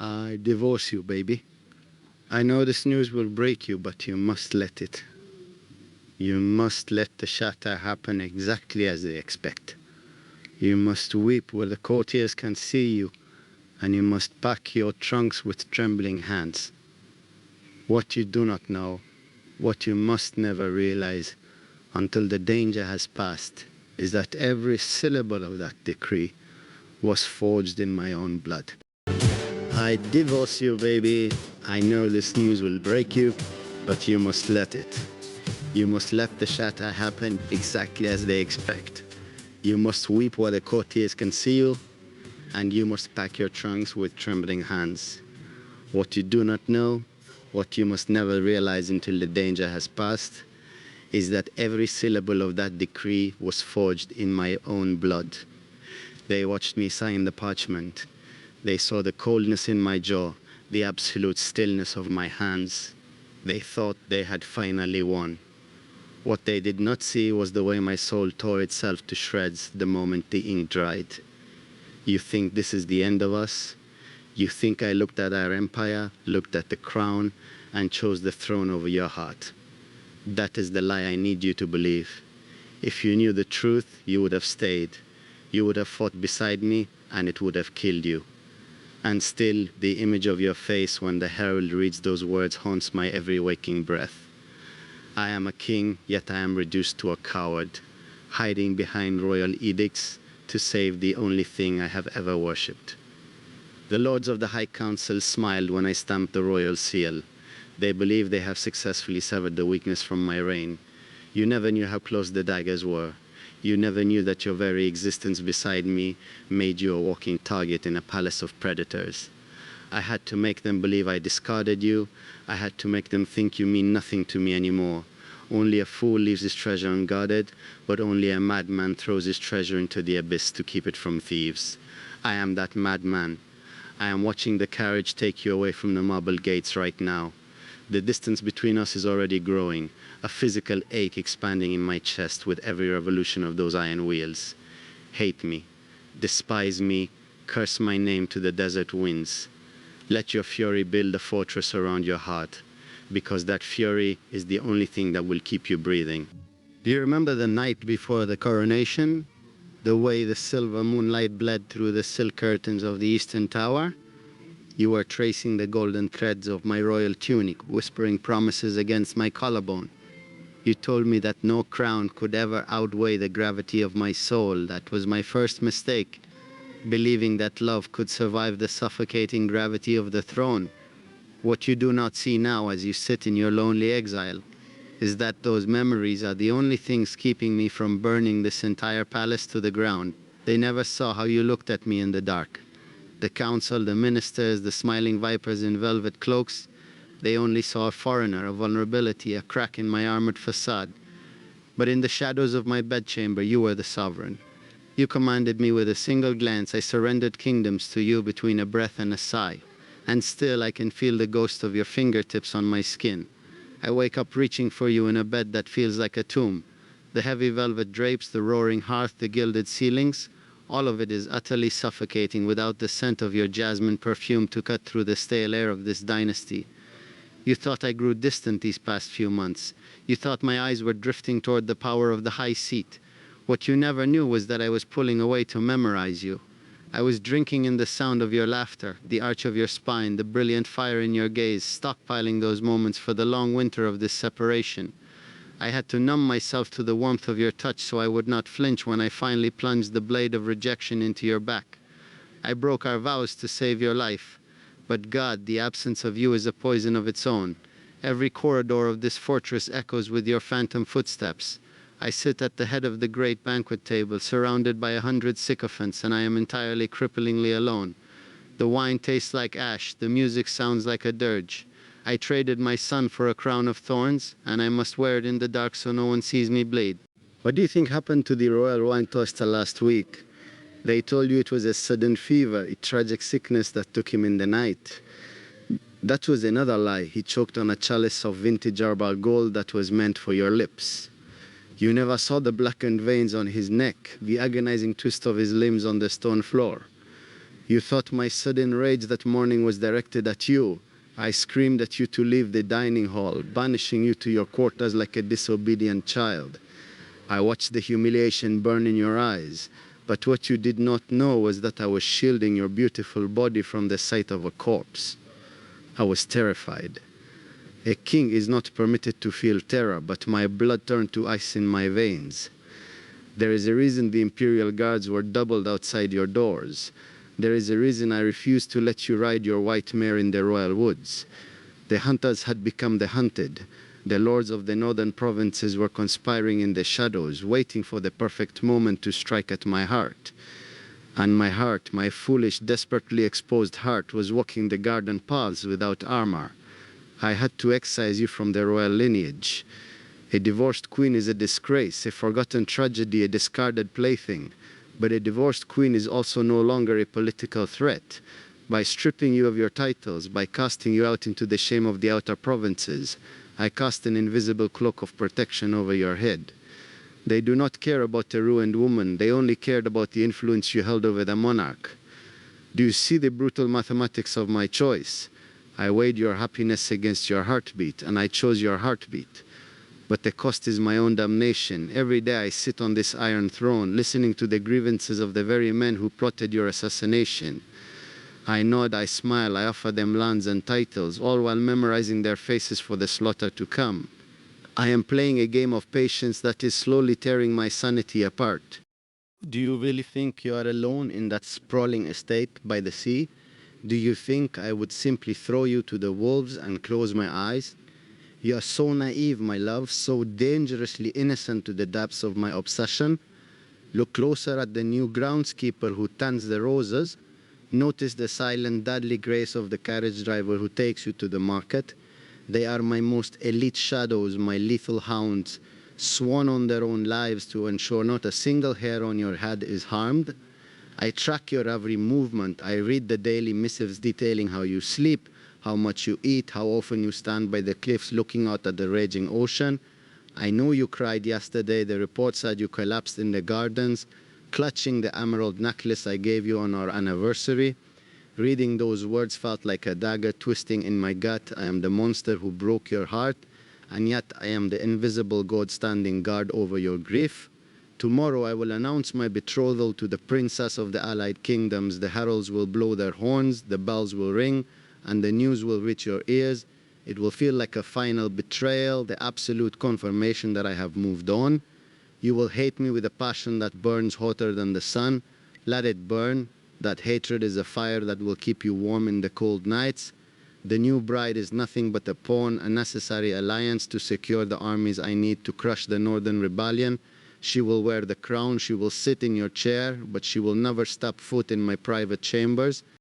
I divorce you, baby. I know this news will break you, but you must let it. You must let the shatter happen exactly as they expect. You must weep where the courtiers can see you, and you must pack your trunks with trembling hands. What you do not know, what you must never realize until the danger has passed, is that every syllable of that decree was forged in my own blood. I divorce you, baby. I know this news will break you, but you must let it. You must let the shatter happen exactly as they expect. You must weep while the courtiers can see you, and you must pack your trunks with trembling hands. What you do not know, what you must never realize until the danger has passed, is that every syllable of that decree was forged in my own blood. They watched me sign the parchment. They saw the coldness in my jaw, the absolute stillness of my hands. They thought they had finally won. What they did not see was the way my soul tore itself to shreds the moment the ink dried. You think this is the end of us? You think I looked at our empire, looked at the crown, and chose the throne over your heart. That is the lie I need you to believe. If you knew the truth, you would have stayed. You would have fought beside me, and it would have killed you. And still, the image of your face when the herald reads those words haunts my every waking breath. I am a king, yet I am reduced to a coward, hiding behind royal edicts to save the only thing I have ever worshipped. The lords of the High Council smiled when I stamped the royal seal. They believe they have successfully severed the weakness from my reign. You never knew how close the daggers were. You never knew that your very existence beside me made you a walking target in a palace of predators. I had to make them believe I discarded you. I had to make them think you mean nothing to me anymore. Only a fool leaves his treasure unguarded, but only a madman throws his treasure into the abyss to keep it from thieves. I am that madman. I am watching the carriage take you away from the marble gates right now. The distance between us is already growing, a physical ache expanding in my chest with every revolution of those iron wheels. Hate me, despise me, curse my name to the desert winds. Let your fury build a fortress around your heart, because that fury is the only thing that will keep you breathing. Do you remember the night before the coronation? The way the silver moonlight bled through the silk curtains of the Eastern Tower? You were tracing the golden threads of my royal tunic, whispering promises against my collarbone. You told me that no crown could ever outweigh the gravity of my soul. That was my first mistake, believing that love could survive the suffocating gravity of the throne. What you do not see now as you sit in your lonely exile is that those memories are the only things keeping me from burning this entire palace to the ground. They never saw how you looked at me in the dark. The council, the ministers, the smiling vipers in velvet cloaks, they only saw a foreigner, a vulnerability, a crack in my armored facade. But in the shadows of my bedchamber, you were the sovereign. You commanded me with a single glance. I surrendered kingdoms to you between a breath and a sigh. And still I can feel the ghost of your fingertips on my skin. I wake up reaching for you in a bed that feels like a tomb. The heavy velvet drapes, the roaring hearth, the gilded ceilings, all of it is utterly suffocating without the scent of your jasmine perfume to cut through the stale air of this dynasty. You thought I grew distant these past few months. You thought my eyes were drifting toward the power of the high seat. What you never knew was that I was pulling away to memorize you. I was drinking in the sound of your laughter, the arch of your spine, the brilliant fire in your gaze, stockpiling those moments for the long winter of this separation. I had to numb myself to the warmth of your touch so I would not flinch when I finally plunged the blade of rejection into your back. I broke our vows to save your life. But God, the absence of you is a poison of its own. Every corridor of this fortress echoes with your phantom footsteps. I sit at the head of the great banquet table, surrounded by 100 sycophants, and I am entirely cripplingly alone. The wine tastes like ash, the music sounds like a dirge. I traded my son for a crown of thorns, and I must wear it in the dark so no one sees me bleed. What do you think happened to the royal wine toaster last week? They told you it was a sudden fever, a tragic sickness that took him in the night. That was another lie. He choked on a chalice of vintage arbal gold that was meant for your lips. You never saw the blackened veins on his neck, the agonizing twist of his limbs on the stone floor. You thought my sudden rage that morning was directed at you. I screamed at you to leave the dining hall, banishing you to your quarters like a disobedient child. I watched the humiliation burn in your eyes. But what you did not know was that I was shielding your beautiful body from the sight of a corpse. I was terrified. A king is not permitted to feel terror, but my blood turned to ice in my veins. There is a reason the imperial guards were doubled outside your doors. There is a reason I refused to let you ride your white mare in the royal woods. The hunters had become the hunted. The lords of the northern provinces were conspiring in the shadows, waiting for the perfect moment to strike at my heart. And my heart, my foolish, desperately exposed heart, was walking the garden paths without armor. I had to excise you from the royal lineage. A divorced queen is a disgrace, a forgotten tragedy, a discarded plaything. But a divorced queen is also no longer a political threat. By stripping you of your titles, by casting you out into the shame of the outer provinces, I cast an invisible cloak of protection over your head. They do not care about a ruined woman. They only cared about the influence you held over the monarch. Do you see the brutal mathematics of my choice? I weighed your happiness against your heartbeat, and I chose your heartbeat. But the cost is my own damnation. Every day I sit on this iron throne, listening to the grievances of the very men who plotted your assassination. I nod, I smile, I offer them lands and titles, all while memorizing their faces for the slaughter to come. I am playing a game of patience that is slowly tearing my sanity apart. Do you really think you are alone in that sprawling estate by the sea? Do you think I would simply throw you to the wolves and close my eyes? You are so naive, my love, so dangerously innocent to the depths of my obsession. Look closer at the new groundskeeper who tends the roses. Notice the silent, deadly grace of the carriage driver who takes you to the market. They are my most elite shadows, my lethal hounds, sworn on their own lives to ensure not a single hair on your head is harmed. I track your every movement. I read the daily missives detailing how you sleep, how much you eat, how often you stand by the cliffs looking out at the raging ocean. I know you cried yesterday. The report said you collapsed in the gardens, clutching the emerald necklace I gave you on our anniversary. Reading those words felt like a dagger twisting in my gut. I am the monster who broke your heart, and yet I am the invisible god standing guard over your grief. Tomorrow I will announce my betrothal to the princess of the allied kingdoms. The heralds will blow their horns, the bells will ring, and the news will reach your ears. It will feel like a final betrayal, the absolute confirmation that I have moved on. You will hate me with a passion that burns hotter than the sun. Let it burn. That hatred is a fire that will keep you warm in the cold nights. The new bride is nothing but a pawn, a necessary alliance to secure the armies I need to crush the northern rebellion. She will wear the crown, she will sit in your chair, but she will never step foot in my private chambers.